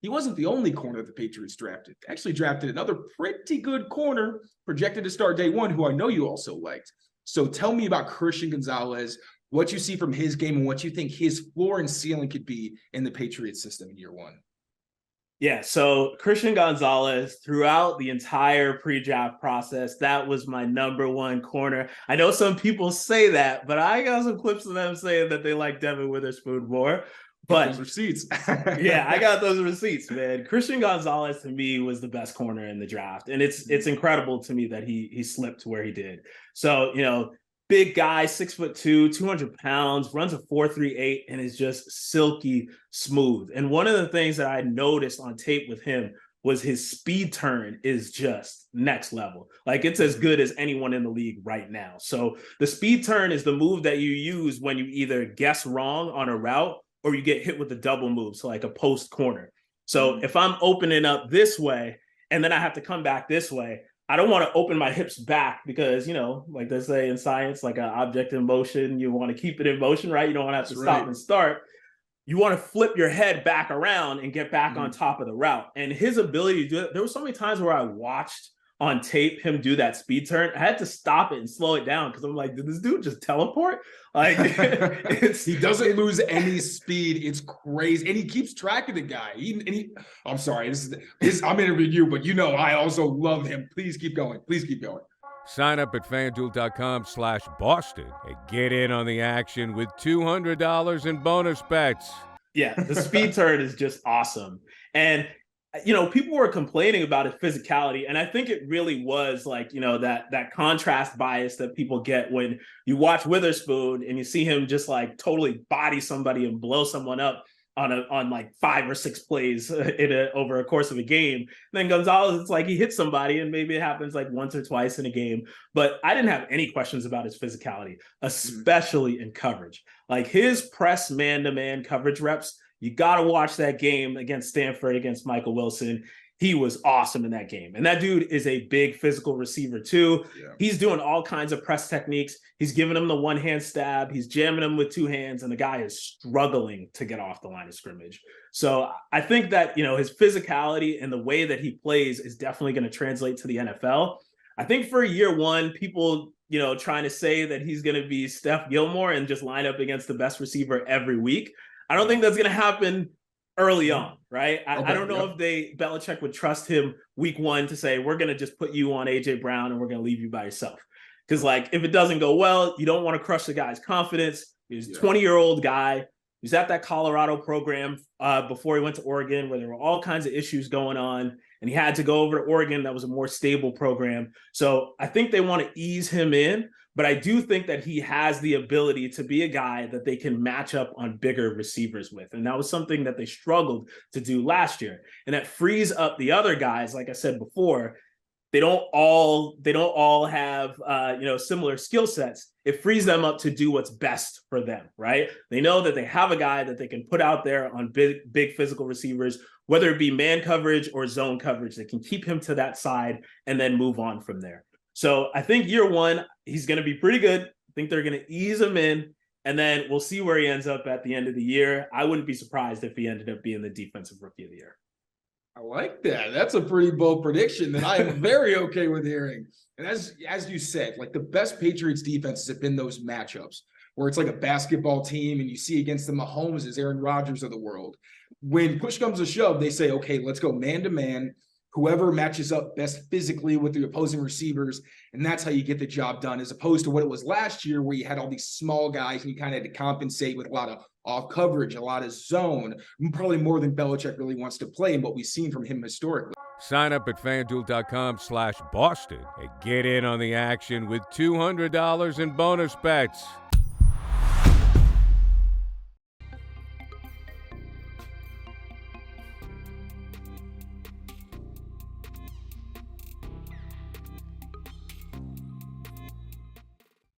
he wasn't the only corner the Patriots drafted. They actually drafted another pretty good corner projected to start day one, who I know you also liked. So tell me about Christian Gonzalez, what you see from his game and what you think his floor and ceiling could be in the Patriots system in year one. Yeah, so Christian Gonzalez, throughout the entire pre-draft process, that was my number one corner. I know some people say that, but I got some clips of them saying that they like Devin Witherspoon more. But those receipts. Yeah, I got those receipts, man. Christian Gonzalez to me was the best corner in the draft. And it's incredible to me that he slipped to where he did. So, big guy, 6'2", 200 pounds, runs a 4.38, and is just silky smooth. And one of the things that I noticed on tape with him was his speed turn is just next level. Like, it's as good as anyone in the league right now. So the speed turn is the move that you use when you either guess wrong on a route or you get hit with a double move, so like a post corner. So if I'm opening up this way and then I have to come back this way, I don't want to open my hips back because, like they say in science, like an object in motion, you want to keep it in motion, right? You don't want to have to stop and start. You want to flip your head back around and get back on top of the route. And his ability to do it, there were so many times where I watched on tape him do that speed turn. I had to stop it and slow it down because I'm like, did this dude just teleport? Like, he doesn't lose any speed. It's crazy, and he keeps track of the guy. I'm sorry, I'm interviewing you, but I also love him. Please keep going. Please keep going. Sign up at FanDuel.com/Boston and get in on the action with $200 in bonus bets. Yeah, the speed turn is just awesome. And people were complaining about his physicality, and I think it really was like, that contrast bias that people get when you watch Witherspoon and you see him just like totally body somebody and blow someone up on like 5 or 6 plays over a course of a game. Then Gonzalez, it's like he hits somebody and maybe it happens like once or twice in a game. But I didn't have any questions about his physicality, especially in coverage. Like his press man-to-man coverage reps, you got to watch that game against Stanford, against Michael Wilson. He was awesome in that game. And that dude is a big physical receiver too. Yeah. He's doing all kinds of press techniques. He's giving him the one-hand stab. He's jamming him with 2 hands, and the guy is struggling to get off the line of scrimmage. So I think that, his physicality and the way that he plays is definitely going to translate to the NFL. I think for year one, people, trying to say that he's going to be Steph Gilmore and just line up against the best receiver every week, I don't think that's going to happen early on, right? I don't know if Belichick would trust him week one to say, we're going to just put you on A.J. Brown and we're going to leave you by yourself. Because, like, if it doesn't go well, you don't want to crush the guy's confidence. He's a 20-year-old guy. He's at that Colorado program before he went to Oregon, where there were all kinds of issues going on. And he had to go over to Oregon. That was a more stable program. So I think they want to ease him in. But I do think that he has the ability to be a guy that they can match up on bigger receivers with. And that was something that they struggled to do last year. And that frees up the other guys, like I said before. They don't all have similar skill sets. It frees them up to do what's best for them, right? They know that they have a guy that they can put out there on big physical receivers, whether it be man coverage or zone coverage. They can keep him to that side and then move on from there. So I think year one, he's going to be pretty good. I think they're going to ease him in, and then we'll see where he ends up at the end of the year. I wouldn't be surprised if he ended up being the defensive rookie of the year. I like that. That's a pretty bold prediction that I am very okay with hearing. And as you said, like the best Patriots defenses have been those matchups where it's like a basketball team and you see against the Mahomes as Aaron Rodgers of the world. When push comes to shove, they say, okay, let's go man-to-man. Whoever matches up best physically with the opposing receivers, and that's how you get the job done, as opposed to what it was last year where you had all these small guys and you kind of had to compensate with a lot of off coverage, a lot of zone, probably more than Belichick really wants to play and what we've seen from him historically. Sign up at FanDuel.com/Boston and get in on the action with $200 in bonus bets.